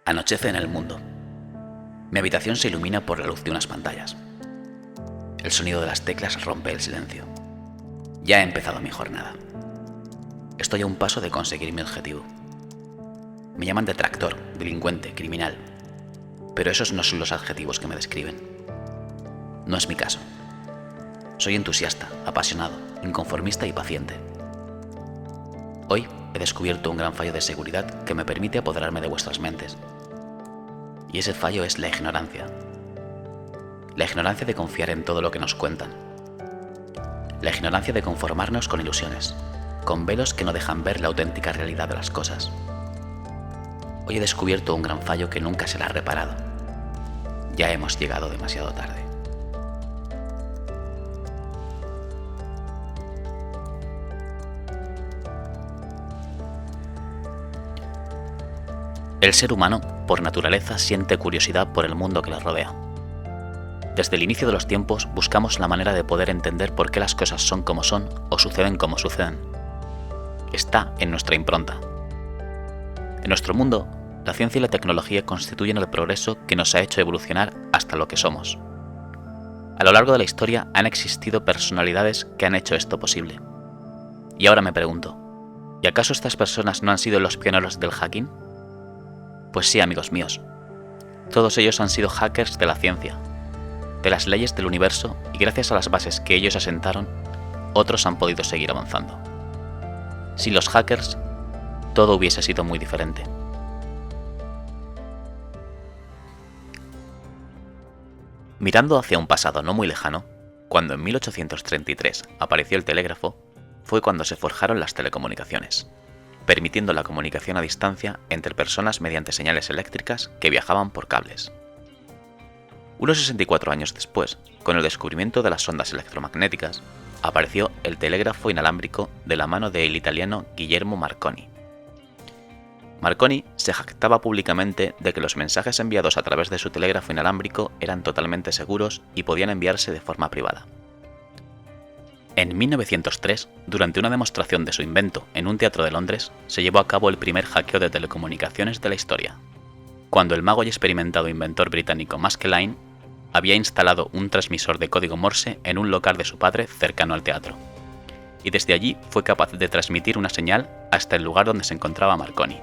Anochece en el mundo. Mi habitación se ilumina por la luz de unas pantallas. El sonido de las teclas rompe el silencio. Ya he empezado mi jornada. Estoy a un paso de conseguir mi objetivo. Me llaman detractor, delincuente, criminal. Pero esos no son los adjetivos que me describen. No es mi caso. Soy entusiasta, apasionado, inconformista y paciente. Hoy he descubierto un gran fallo de seguridad que me permite apoderarme de vuestras mentes. Y ese fallo es la ignorancia. La ignorancia de confiar en todo lo que nos cuentan. La ignorancia de conformarnos con ilusiones, con velos que no dejan ver la auténtica realidad de las cosas. Hoy he descubierto un gran fallo que nunca será reparado. Ya hemos llegado demasiado tarde. El ser humano, por naturaleza, siente curiosidad por el mundo que le rodea. Desde el inicio de los tiempos buscamos la manera de poder entender por qué las cosas son como son o suceden como suceden. Está en nuestra impronta. En nuestro mundo, la ciencia y la tecnología constituyen el progreso que nos ha hecho evolucionar hasta lo que somos. A lo largo de la historia han existido personalidades que han hecho esto posible. Y ahora me pregunto, ¿y acaso estas personas no han sido los pioneros del hacking? Pues sí, amigos míos. Todos ellos han sido hackers de la ciencia, de las leyes del universo, y gracias a las bases que ellos asentaron, otros han podido seguir avanzando. Sin los hackers, todo hubiese sido muy diferente. Mirando hacia un pasado no muy lejano, cuando en 1833 apareció el telégrafo, fue cuando se forjaron las telecomunicaciones, permitiendo la comunicación a distancia entre personas mediante señales eléctricas que viajaban por cables. Unos 64 años después, con el descubrimiento de las ondas electromagnéticas, apareció el telégrafo inalámbrico de la mano del italiano Guillermo Marconi. Marconi se jactaba públicamente de que los mensajes enviados a través de su telégrafo inalámbrico eran totalmente seguros y podían enviarse de forma privada. En 1903, durante una demostración de su invento en un teatro de Londres, se llevó a cabo el primer hackeo de telecomunicaciones de la historia, cuando el mago y experimentado inventor británico Maskelyne había instalado un transmisor de código Morse en un local de su padre cercano al teatro, y desde allí fue capaz de transmitir una señal hasta el lugar donde se encontraba Marconi.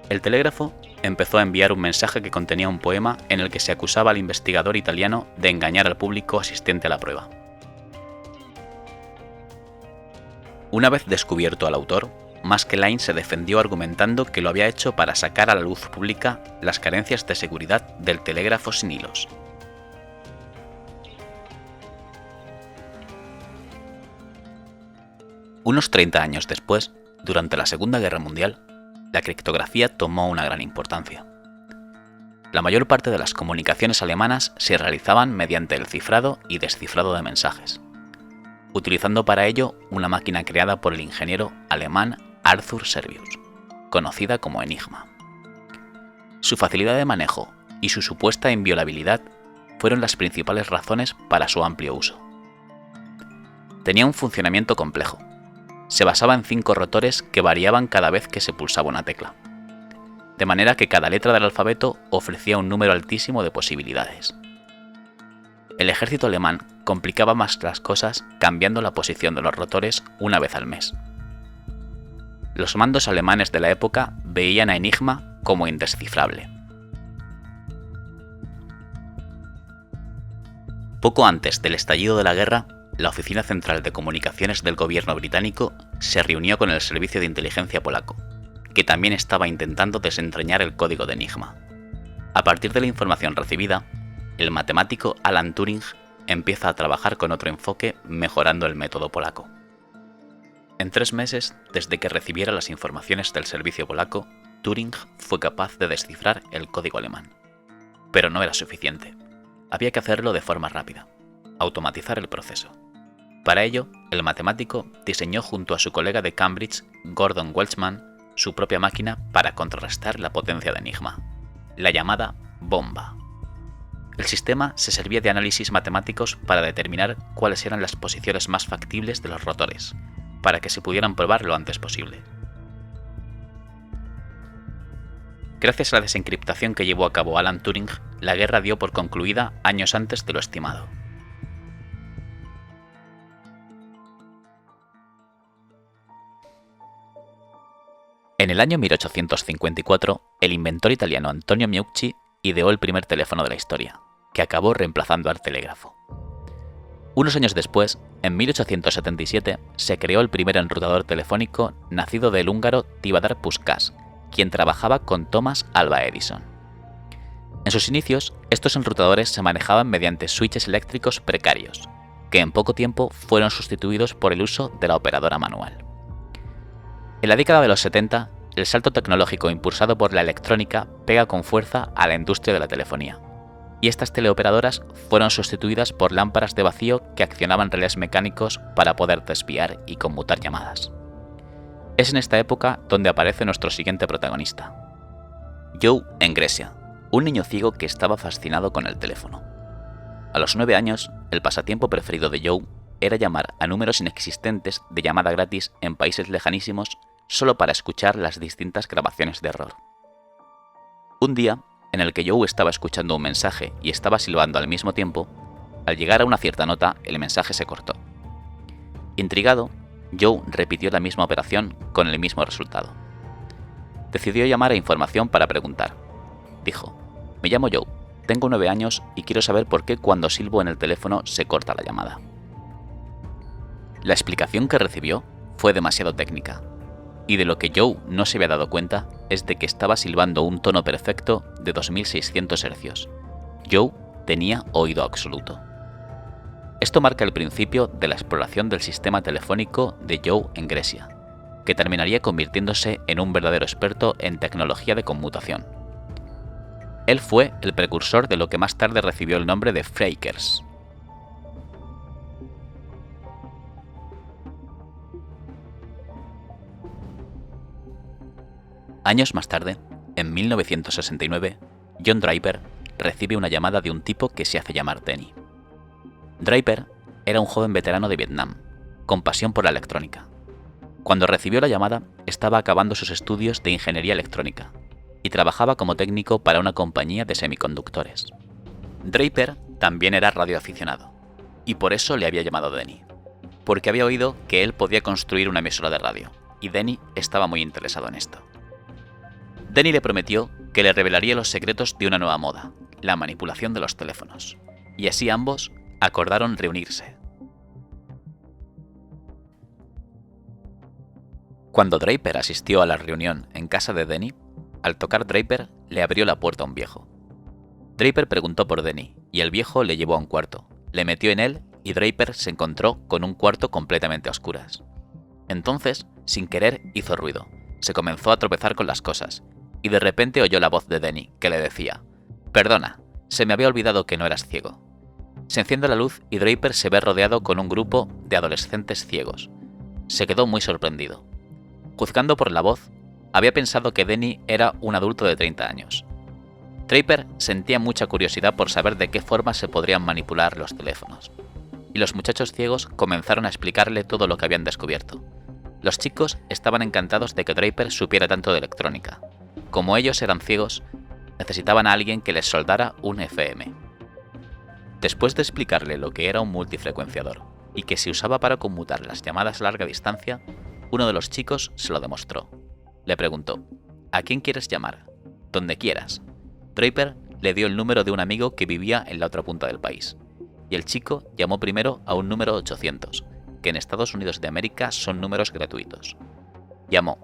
El telégrafo empezó a enviar un mensaje que contenía un poema en el que se acusaba al investigador italiano de engañar al público asistente a la prueba. Una vez descubierto al autor, Maskelyne se defendió argumentando que lo había hecho para sacar a la luz pública las carencias de seguridad del telégrafo sin hilos. Unos 30 años después, durante la Segunda Guerra Mundial, la criptografía tomó una gran importancia. La mayor parte de las comunicaciones alemanas se realizaban mediante el cifrado y descifrado de mensajes, utilizando para ello una máquina creada por el ingeniero alemán Arthur Servius, conocida como Enigma. Su facilidad de manejo y su supuesta inviolabilidad fueron las principales razones para su amplio uso. Tenía un funcionamiento complejo. Se basaba en 5 rotores que variaban cada vez que se pulsaba una tecla, de manera que cada letra del alfabeto ofrecía un número altísimo de posibilidades. El ejército alemán complicaba más las cosas cambiando la posición de los rotores una vez al mes. Los mandos alemanes de la época veían a Enigma como indescifrable. Poco antes del estallido de la guerra, la Oficina Central de Comunicaciones del gobierno británico se reunió con el Servicio de Inteligencia polaco, que también estaba intentando desentrañar el código de Enigma. A partir de la información recibida, el matemático Alan Turing empieza a trabajar con otro enfoque mejorando el método polaco. En 3 meses, desde que recibiera las informaciones del servicio polaco, Turing fue capaz de descifrar el código alemán. Pero no era suficiente. Había que hacerlo de forma rápida, automatizar el proceso. Para ello, el matemático diseñó junto a su colega de Cambridge, Gordon Welchman, su propia máquina para contrarrestar la potencia de Enigma, la llamada bomba. El sistema se servía de análisis matemáticos para determinar cuáles eran las posiciones más factibles de los rotores, para que se pudieran probar lo antes posible. Gracias a la desencriptación que llevó a cabo Alan Turing, la guerra dio por concluida años antes de lo estimado. En el año 1854, el inventor italiano Antonio Meucci ideó el primer teléfono de la historia, que acabó reemplazando al telégrafo. Unos años después, en 1877, se creó el primer enrutador telefónico nacido del húngaro Tivadar Puskás, quien trabajaba con Thomas Alva Edison. En sus inicios, estos enrutadores se manejaban mediante switches eléctricos precarios, que en poco tiempo fueron sustituidos por el uso de la operadora manual. En la década de los 70, el salto tecnológico impulsado por la electrónica pega con fuerza a la industria de la telefonía, y estas teleoperadoras fueron sustituidas por lámparas de vacío que accionaban relés mecánicos para poder desviar y conmutar llamadas. Es en esta época donde aparece nuestro siguiente protagonista, Joe Engresia, un niño ciego que estaba fascinado con el teléfono. A los 9 años, el pasatiempo preferido de Joe era llamar a números inexistentes de llamada gratis en países lejanísimos solo para escuchar las distintas grabaciones de error. Un día, en el que Joe estaba escuchando un mensaje y estaba silbando al mismo tiempo, al llegar a una cierta nota, el mensaje se cortó. Intrigado, Joe repitió la misma operación con el mismo resultado. Decidió llamar a información para preguntar. Dijo: «Me llamo Joe, tengo 9 años y quiero saber por qué cuando silbo en el teléfono se corta la llamada». La explicación que recibió fue demasiado técnica, y de lo que Joe no se había dado cuenta es de que estaba silbando un tono perfecto de 2600 Hz. Joe tenía oído absoluto. Esto marca el principio de la exploración del sistema telefónico de Joe Engresia, que terminaría convirtiéndose en un verdadero experto en tecnología de conmutación. Él fue el precursor de lo que más tarde recibió el nombre de Phreakers. Años más tarde, en 1969, John Draper recibe una llamada de un tipo que se hace llamar Denny. Draper era un joven veterano de Vietnam, con pasión por la electrónica. Cuando recibió la llamada, estaba acabando sus estudios de ingeniería electrónica y trabajaba como técnico para una compañía de semiconductores. Draper también era radioaficionado, y por eso le había llamado Denny, porque había oído que él podía construir una emisora de radio, y Denny estaba muy interesado en esto. Denny le prometió que le revelaría los secretos de una nueva moda, la manipulación de los teléfonos, y así ambos acordaron reunirse. Cuando Draper asistió a la reunión en casa de Denny, al tocar Draper le abrió la puerta a un viejo. Draper preguntó por Denny y el viejo le llevó a un cuarto, le metió en él y Draper se encontró con un cuarto completamente a oscuras. Entonces, sin querer, hizo ruido, se comenzó a tropezar con las cosas y de repente oyó la voz de Denny que le decía: «Perdona, se me había olvidado que no eras ciego». Se enciende la luz y Draper se ve rodeado con un grupo de adolescentes ciegos. Se quedó muy sorprendido. Juzgando por la voz, había pensado que Denny era un adulto de 30 años. Draper sentía mucha curiosidad por saber de qué forma se podrían manipular los teléfonos, y los muchachos ciegos comenzaron a explicarle todo lo que habían descubierto. Los chicos estaban encantados de que Draper supiera tanto de electrónica. Como ellos eran ciegos, necesitaban a alguien que les soldara un FM. Después de explicarle lo que era un multifrecuenciador y que se usaba para conmutar las llamadas a larga distancia, uno de los chicos se lo demostró. Le preguntó: «¿A quién quieres llamar?» «Donde quieras». Draper le dio el número de un amigo que vivía en la otra punta del país, y el chico llamó primero a un número 800, que en Estados Unidos de América son números gratuitos. Llamó.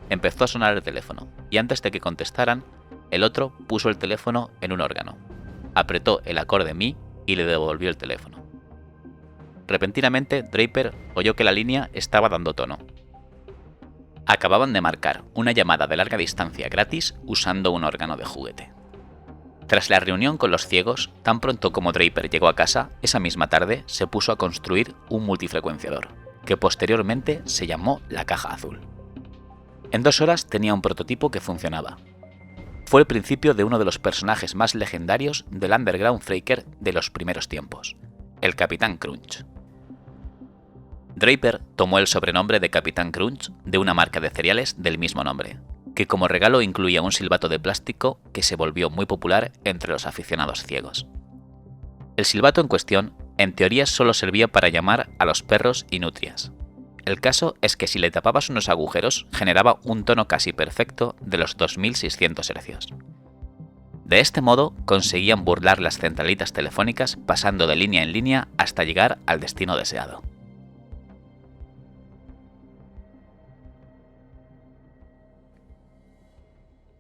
Empezó a sonar el teléfono, y antes de que contestaran, el otro puso el teléfono en un órgano, apretó el acorde Mi y le devolvió el teléfono. Repentinamente, Draper oyó que la línea estaba dando tono. Acababan de marcar una llamada de larga distancia gratis usando un órgano de juguete. Tras la reunión con los ciegos, tan pronto como Draper llegó a casa, esa misma tarde se puso a construir un multifrecuenciador, que posteriormente se llamó la caja azul. En 2 horas tenía un prototipo que funcionaba. Fue el principio de uno de los personajes más legendarios del underground phreaker de los primeros tiempos, el Capitán Crunch. Draper tomó el sobrenombre de Capitán Crunch de una marca de cereales del mismo nombre, que como regalo incluía un silbato de plástico que se volvió muy popular entre los aficionados ciegos. El silbato en cuestión, en teoría, solo servía para llamar a los perros y nutrias. El caso es que si le tapabas unos agujeros, generaba un tono casi perfecto de los 2600 Hz. De este modo, conseguían burlar las centralitas telefónicas pasando de línea en línea hasta llegar al destino deseado.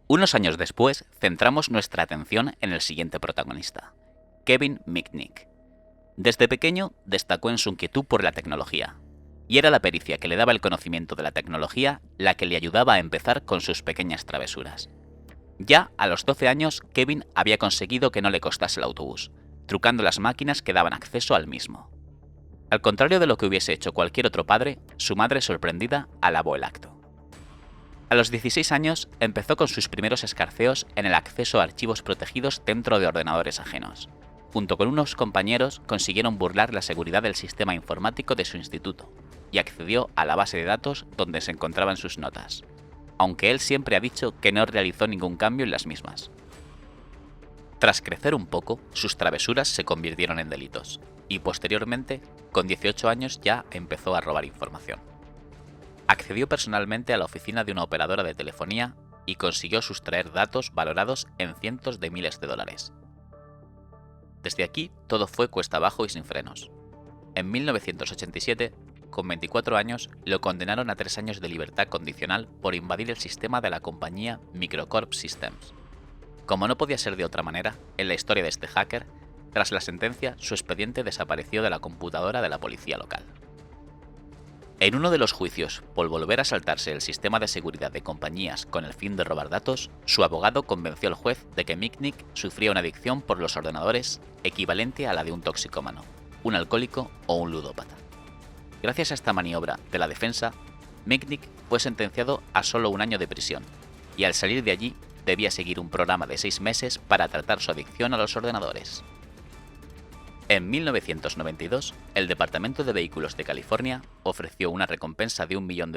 Unos años después, centramos nuestra atención en el siguiente protagonista, Kevin Mitnick. Desde pequeño destacó en su inquietud por la tecnología, y era la pericia que le daba el conocimiento de la tecnología la que le ayudaba a empezar con sus pequeñas travesuras. Ya a los 12 años, Kevin había conseguido que no le costase el autobús, trucando las máquinas que daban acceso al mismo. Al contrario de lo que hubiese hecho cualquier otro padre, su madre, sorprendida, alabó el acto. A los 16 años empezó con sus primeros escarceos en el acceso a archivos protegidos dentro de ordenadores ajenos. Junto con unos compañeros consiguieron burlar la seguridad del sistema informático de su instituto y accedió a la base de datos donde se encontraban sus notas, aunque él siempre ha dicho que no realizó ningún cambio en las mismas. Tras crecer un poco, sus travesuras se convirtieron en delitos, y posteriormente, con 18 años ya empezó a robar información. Accedió personalmente a la oficina de una operadora de telefonía y consiguió sustraer datos valorados en cientos de miles de dólares. Desde aquí, todo fue cuesta abajo y sin frenos. En 1987, con 24 años, lo condenaron a 3 años de libertad condicional por invadir el sistema de la compañía Microcorp Systems. Como no podía ser de otra manera, en la historia de este hacker, tras la sentencia, su expediente desapareció de la computadora de la policía local. En uno de los juicios por volver a saltarse el sistema de seguridad de compañías con el fin de robar datos, su abogado convenció al juez de que Mitnick sufría una adicción por los ordenadores equivalente a la de un toxicómano, un alcohólico o un ludópata. Gracias a esta maniobra de la defensa, Mitnick fue sentenciado a solo 1 año de prisión, y al salir de allí debía seguir un programa de 6 meses para tratar su adicción a los ordenadores. En 1992, el Departamento de Vehículos de California ofreció una recompensa de $1 millón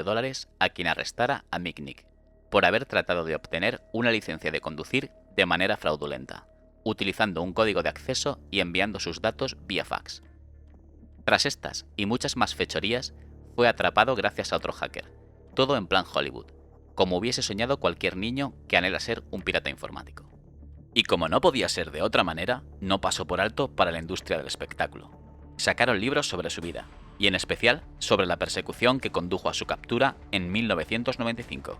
a quien arrestara a Mitnick por haber tratado de obtener una licencia de conducir de manera fraudulenta, utilizando un código de acceso y enviando sus datos vía fax. Tras estas y muchas más fechorías, fue atrapado gracias a otro hacker, todo en plan Hollywood, como hubiese soñado cualquier niño que anhela ser un pirata informático. Y como no podía ser de otra manera, no pasó por alto para la industria del espectáculo. Sacaron libros sobre su vida, y en especial sobre la persecución que condujo a su captura en 1995.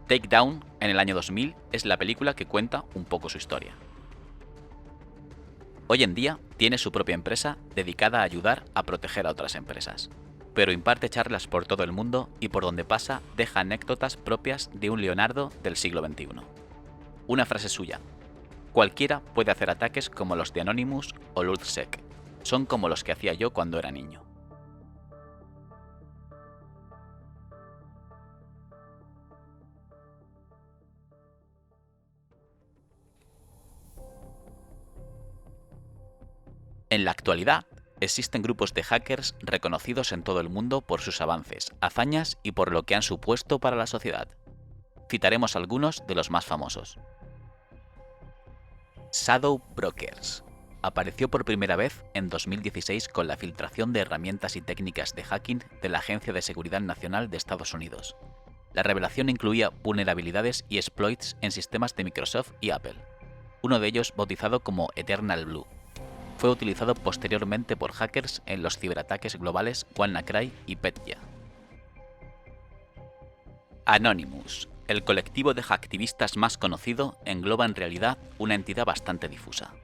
Takedown, en el año 2000, es la película que cuenta un poco su historia. Hoy en día tiene su propia empresa dedicada a ayudar a proteger a otras empresas, pero imparte charlas por todo el mundo y por donde pasa deja anécdotas propias de un Leonardo del siglo XXI. Una frase suya: cualquiera puede hacer ataques como los de Anonymous o LulzSec, son como los que hacía yo cuando era niño. En la actualidad, existen grupos de hackers reconocidos en todo el mundo por sus avances, hazañas y por lo que han supuesto para la sociedad. Citaremos algunos de los más famosos. Shadow Brokers. Apareció por primera vez en 2016 con la filtración de herramientas y técnicas de hacking de la Agencia de Seguridad Nacional de Estados Unidos. La revelación incluía vulnerabilidades y exploits en sistemas de Microsoft y Apple. Uno de ellos, bautizado como Eternal Blue, fue utilizado posteriormente por hackers en los ciberataques globales WannaCry y Petya. Anonymous. El colectivo de hacktivistas más conocido engloba en realidad una entidad bastante difusa.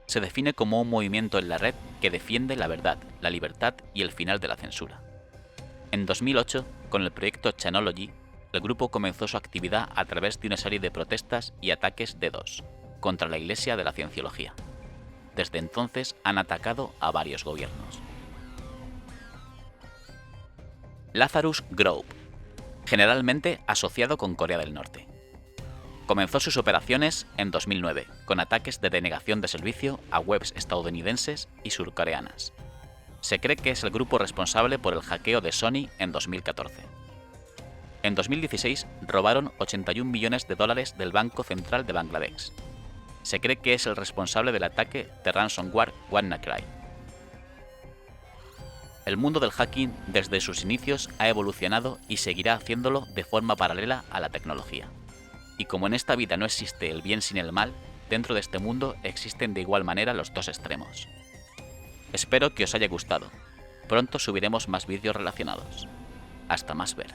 Se define como un movimiento en la red que defiende la verdad, la libertad y el final de la censura. En 2008, con el proyecto Chanology, el grupo comenzó su actividad a través de una serie de protestas y ataques DDoS contra la Iglesia de la Cienciología. Desde entonces han atacado a varios gobiernos. Lazarus Group, generalmente asociado con Corea del Norte. Comenzó sus operaciones en 2009, con ataques de denegación de servicio a webs estadounidenses y surcoreanas. Se cree que es el grupo responsable por el hackeo de Sony en 2014. En 2016 robaron 81 millones de dólares del Banco Central de Bangladesh. Se cree que es el responsable del ataque de ransomware WannaCry. El mundo del hacking desde sus inicios ha evolucionado y seguirá haciéndolo de forma paralela a la tecnología. Y como en esta vida no existe el bien sin el mal, dentro de este mundo existen de igual manera los dos extremos. Espero que os haya gustado. Pronto subiremos más vídeos relacionados. Hasta más ver.